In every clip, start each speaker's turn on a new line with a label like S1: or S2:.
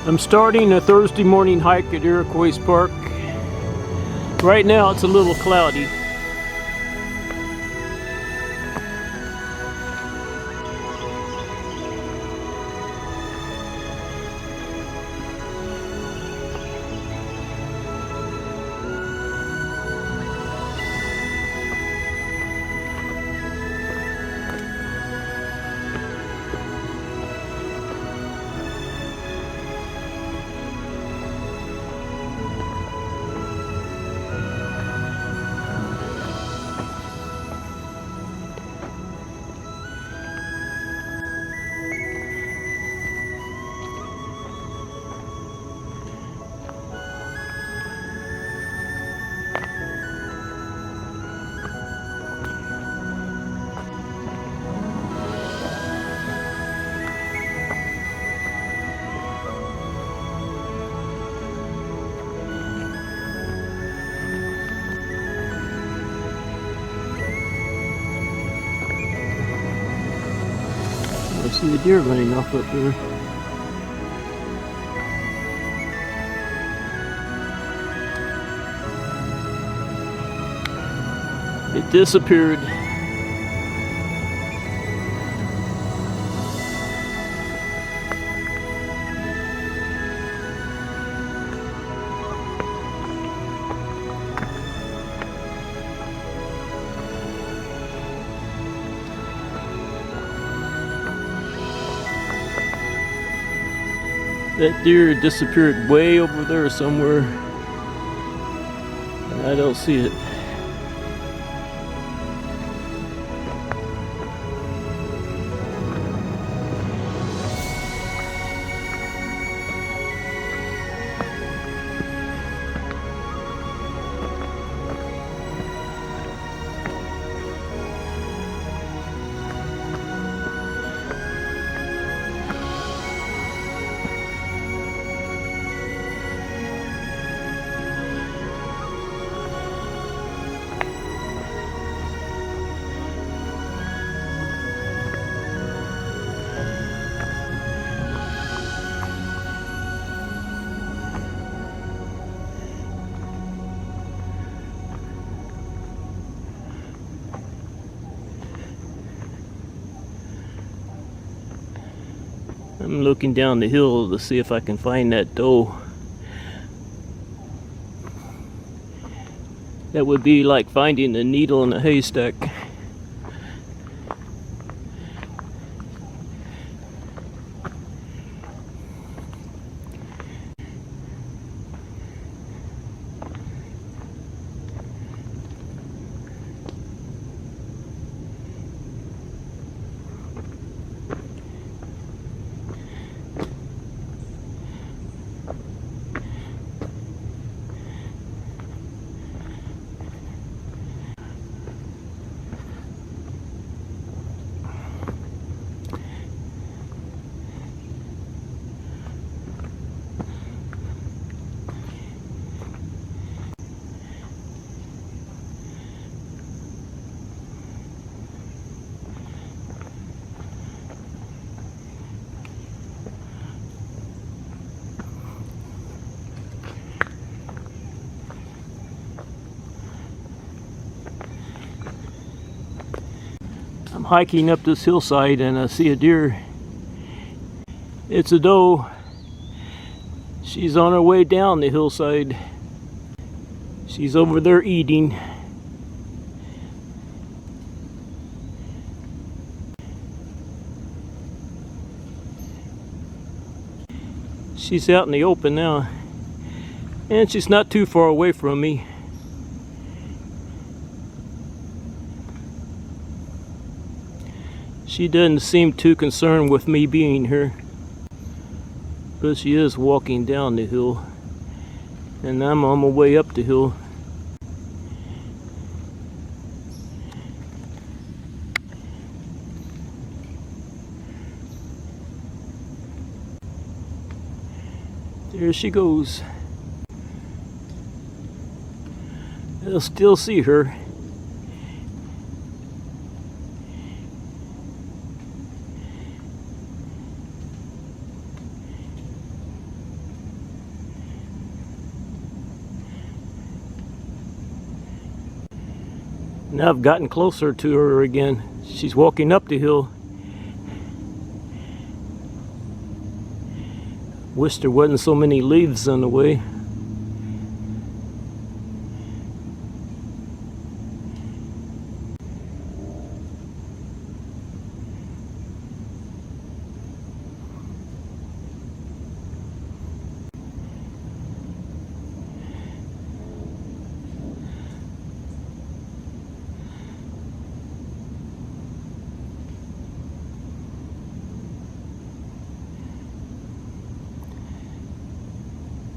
S1: I'm starting a Thursday morning hike at Iroquois Park. Right now it's a little cloudy. I see a deer running off up there. It disappeared. That deer disappeared way over there somewhere, and I don't see it. I'm looking down the hill to see if I can find that doe. That would be like finding a needle in a haystack. I'm hiking up this hillside and I see a deer. It's a doe. She's on her way down the hillside. She's over there eating. She's out in the open now, and she's not too far away from me. She doesn't seem too concerned with me being here, but she is walking down the hill, and I'm on my way up the hill. There she goes. I'll still see her. Now I've gotten closer to her again. She's walking up the hill. Wish there wasn't so many leaves on the way.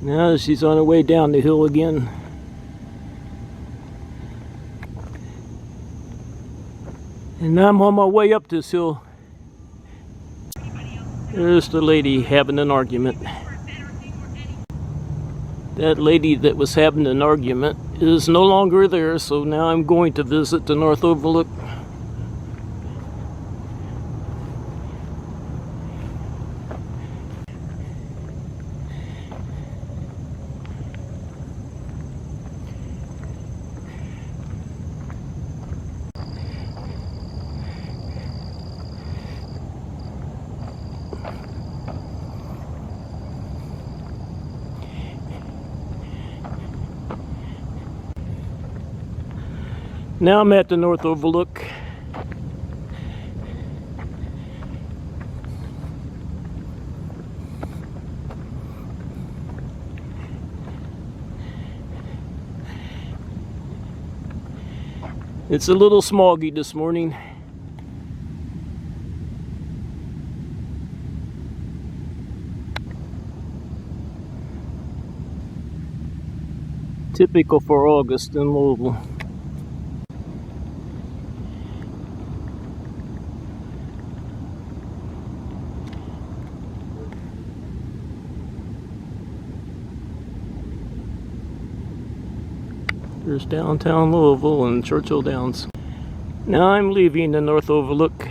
S1: Now she's on her way down the hill again. And now I'm on my way up this hill. There's the lady having an argument. That lady that was having an argument is no longer there, so now I'm going to visit the North Overlook. Now I'm at the North Overlook. It's a little smoggy this morning. Typical for August in Louisville. There's downtown Louisville and Churchill Downs. Now I'm leaving the North Overlook.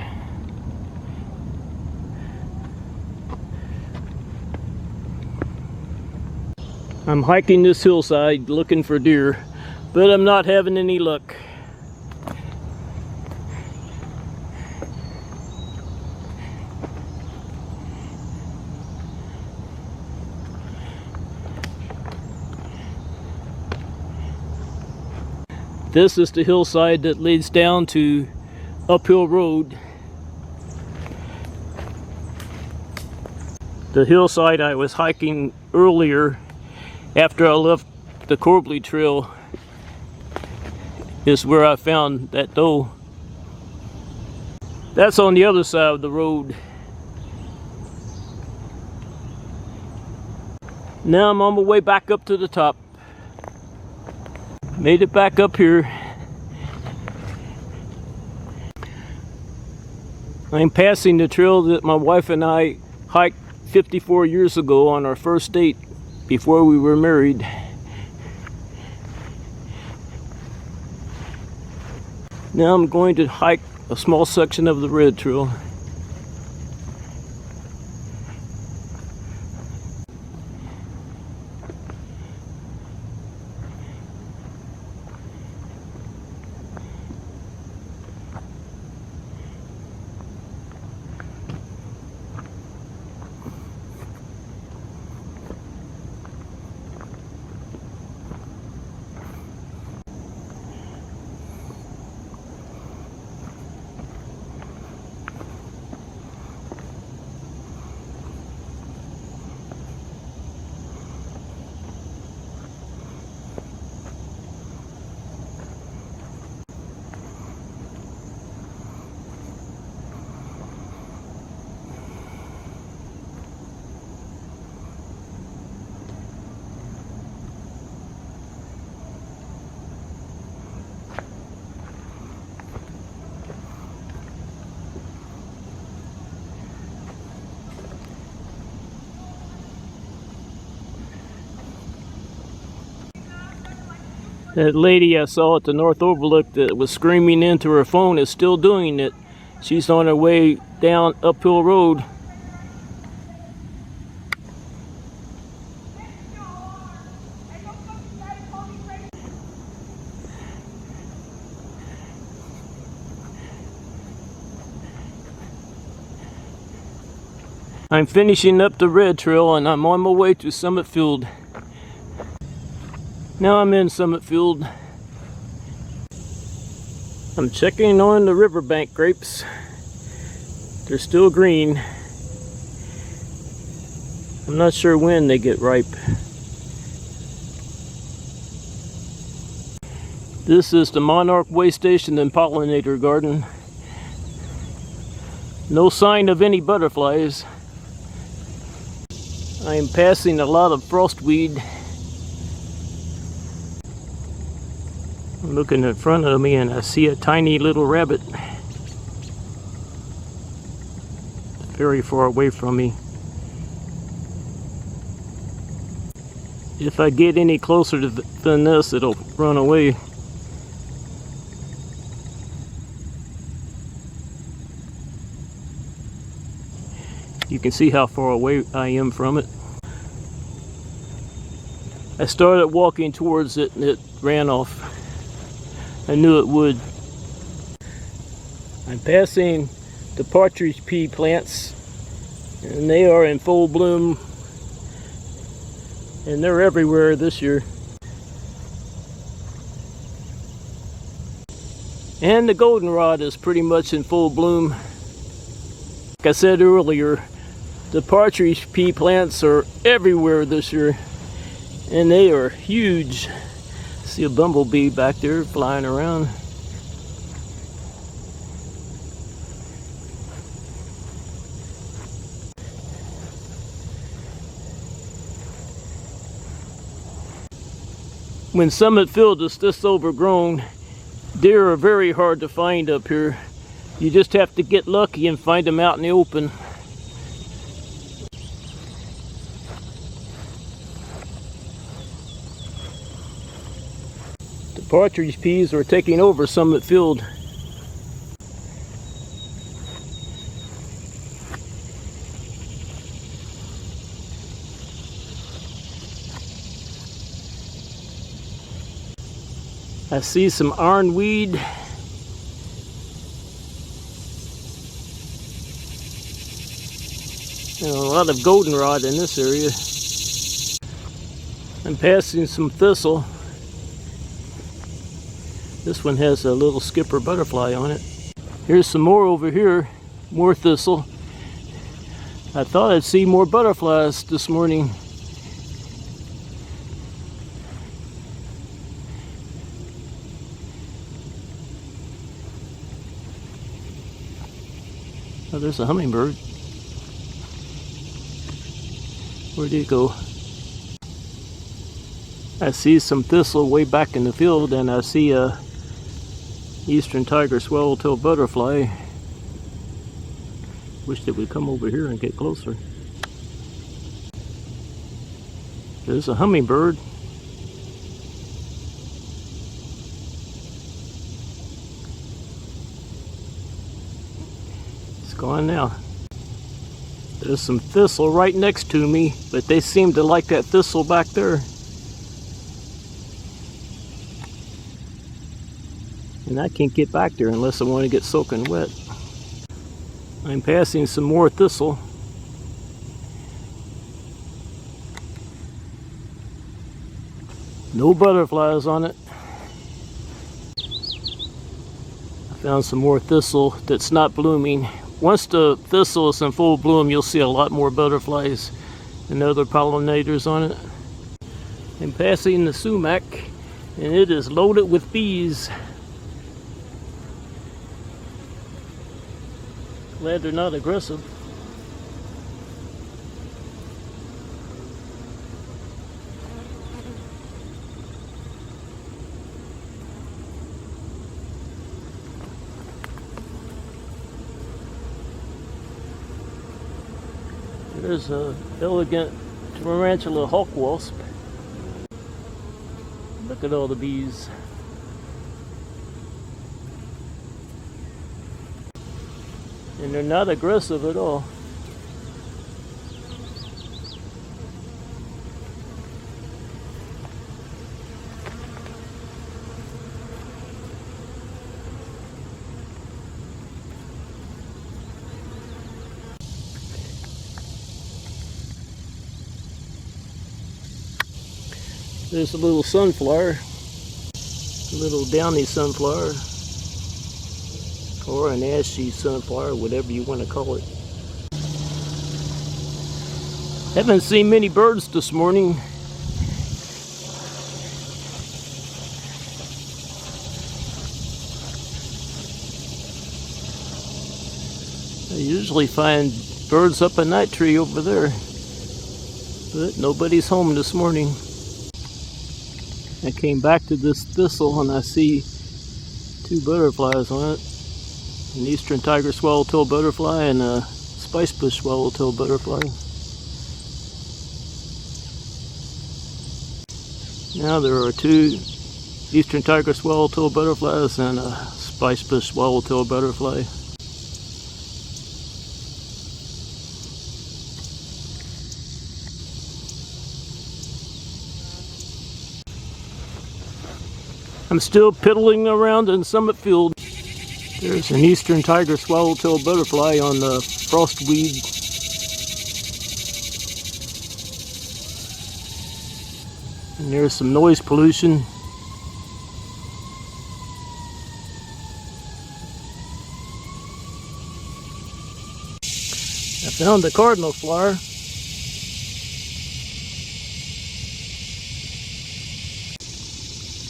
S1: I'm hiking this hillside looking for deer, but I'm not having any luck. This is the hillside that leads down to Uphill Road. The hillside I was hiking earlier after I left the Corbly Trail is where I found that doe. That's on the other side of the road. Now I'm on my way back up to the top. Made it back up here. I'm passing the trail that my wife and I hiked 54 years ago on our first date before we were married. Now I'm going to hike a small section of the red trail. That lady I saw at the North Overlook that was screaming into her phone is still doing it. She's on her way down Uphill Road. I'm finishing up the red trail and I'm on my way to Summit Field. Now I'm in Summit Field. I'm checking on the riverbank grapes. They're still green. I'm not sure when they get ripe. This is the monarch way station and pollinator garden. No sign of any butterflies. I am passing a lot of frostweed. I'm looking in front of me and I see a tiny little rabbit very far away from me. If I get any closer than this, it'll run away. You can see how far away I am from it. I started walking towards it and it ran off. I knew it would. I'm passing the partridge pea plants and they are in full bloom. And they're everywhere this year. And the goldenrod is pretty much in full bloom. Like I said earlier, the partridge pea plants are everywhere this year. And they are huge. See a bumblebee back there flying around. When Summit Field is this overgrown, deer are very hard to find up here. You just have to get lucky and find them out in the open. The partridge peas are taking over Summit Field. I see some ironweed. And a lot of goldenrod in this area. I'm passing some thistle. This one has a little skipper butterfly on it. Here's some more over here, more thistle. I thought I'd see more butterflies this morning. Oh, there's a hummingbird. Where'd he go? I see some thistle way back in the field, and I see a eastern tiger swallowtail butterfly. Wish they would come over here and get closer. There's a hummingbird. Gone now. There's some thistle right next to me, but they seem to like that thistle back there. And I can't get back there unless I want to get soaking wet. I'm passing some more thistle. No butterflies on it. I found some more thistle that's not blooming. Once the thistle is in full bloom, you'll see a lot more butterflies and other pollinators on it. I'm passing the sumac, and it is loaded with bees. Glad they're not aggressive. There's an elegant tarantula hawk wasp. Look at all the bees. And they're not aggressive at all. There's a little sunflower, a little downy sunflower, or an ashy sunflower, whatever you want to call it. Haven't seen many birds this morning. I usually find birds up a night tree over there, but nobody's home this morning. I came back to this thistle and I see two butterflies on it. An eastern tiger swallowtail butterfly and a spicebush swallowtail butterfly. Now there are two eastern tiger swallowtail butterflies and a spicebush swallowtail butterfly. I'm still piddling around in Summit Field. There's an eastern tiger swallowtail butterfly on the frostweed. And there's some noise pollution. I found the cardinal flower.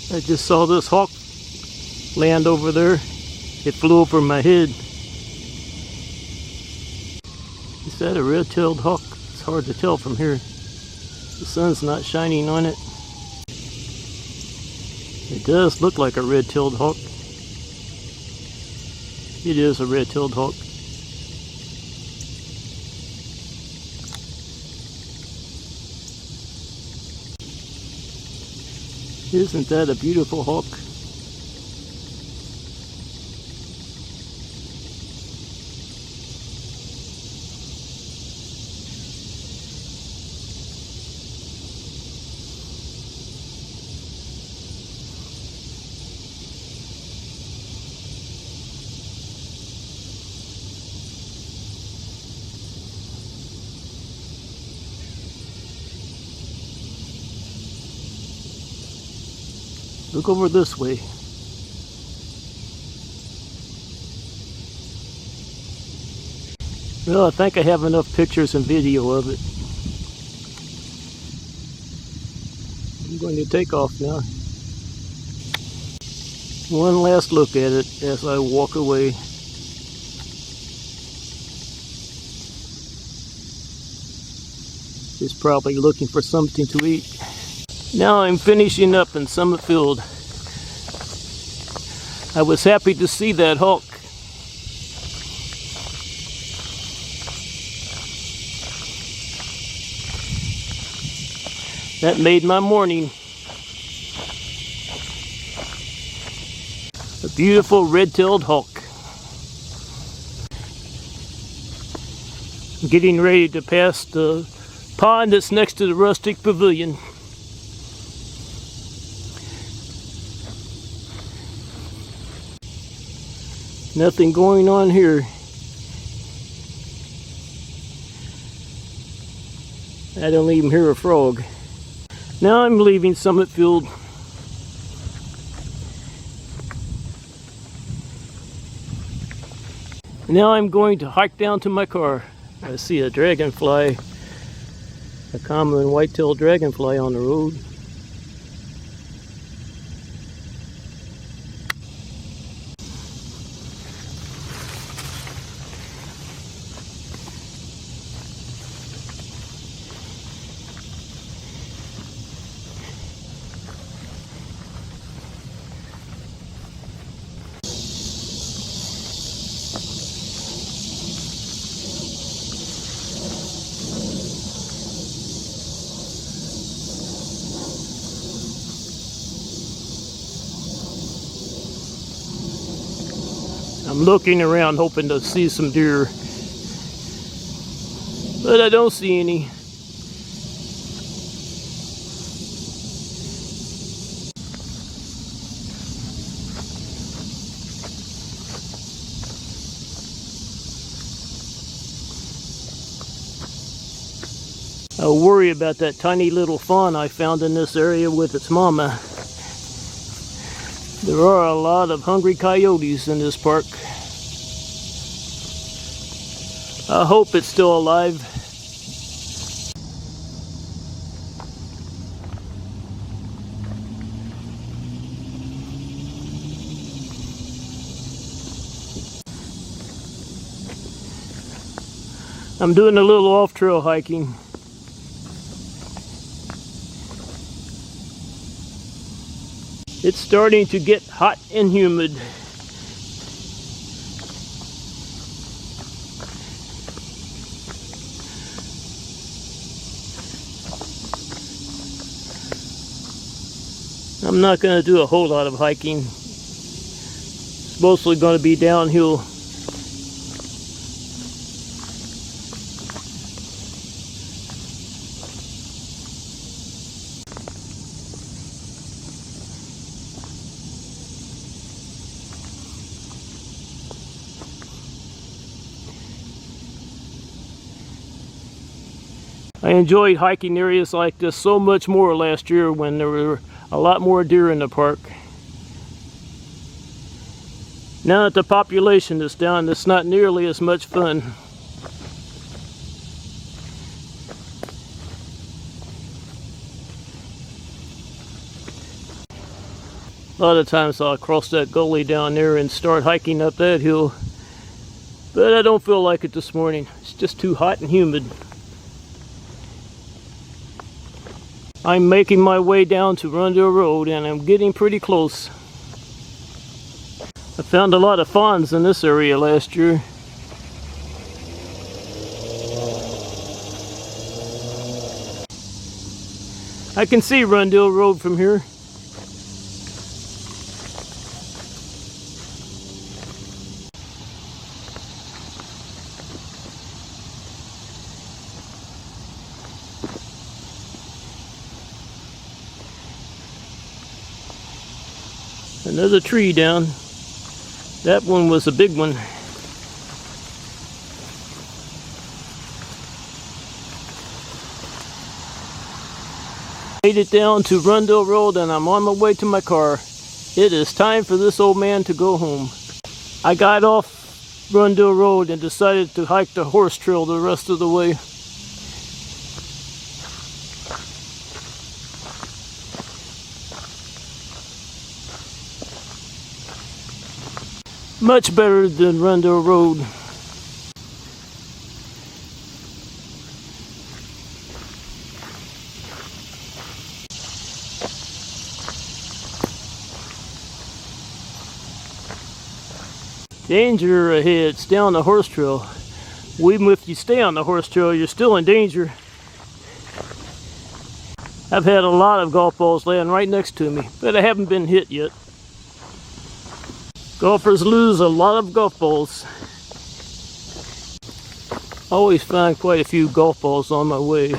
S1: I just saw this hawk land over there. It flew over my head. Is that a red-tailed hawk? It's hard to tell from here. The sun's not shining on it. It does look like a red-tailed hawk. It is a red-tailed hawk. Isn't that a beautiful hawk? Look over this way. Well, I think I have enough pictures and video of it. I'm going to take off now. One last look at it as I walk away. It's probably looking for something to eat. Now I'm finishing up in Summit Field. I was happy to see that hawk. That made my morning. A beautiful red-tailed hawk. I'm getting ready to pass the pond that's next to the rustic pavilion. Nothing going on here. I don't even hear a frog. Now I'm leaving Summit Field. Now I'm going to hike down to my car. I see a dragonfly, a common white-tailed dragonfly on the road. I'm looking around hoping to see some deer, but I don't see any. I I worry about that tiny little fawn I found in this area with its mama. There are a lot of hungry coyotes in this park. I hope it's still alive. I'm doing a little off-trail hiking. It's starting to get hot and humid. I'm not going to do a whole lot of hiking. It's mostly going to be downhill. I enjoyed hiking areas like this so much more last year when there were a lot more deer in the park. Now that the population is down, it's not nearly as much fun. A lot of times I'll cross that gully down there and start hiking up that hill, but I don't feel like it this morning. It's just too hot and humid. I'm making my way down to Rundle Road and I'm getting pretty close. I found a lot of fawns in this area last year. I can see Rundle Road from here. Another tree down. That one was a big one. Made it down to Rundle Road and I'm on my way to my car. It is time for this old man to go home. I got off Rundle Road and decided to hike the horse trail the rest of the way. Much better than Rundle Road. Danger ahead. Stay on the horse trail. Even if you stay on the horse trail, you're still in danger. I've had a lot of golf balls laying right next to me, but I haven't been hit yet. Golfers lose a lot of golf balls. Always find quite a few golf balls on my way.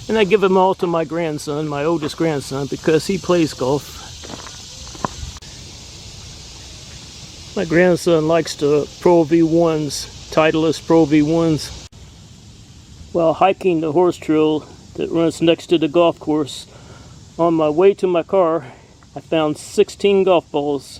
S1: And I give them all to my grandson, my oldest grandson, because he plays golf. My grandson likes the Pro V1s, Titleist Pro V1s. While hiking the horse trail that runs next to the golf course, on my way to my car, I found 16 golf balls.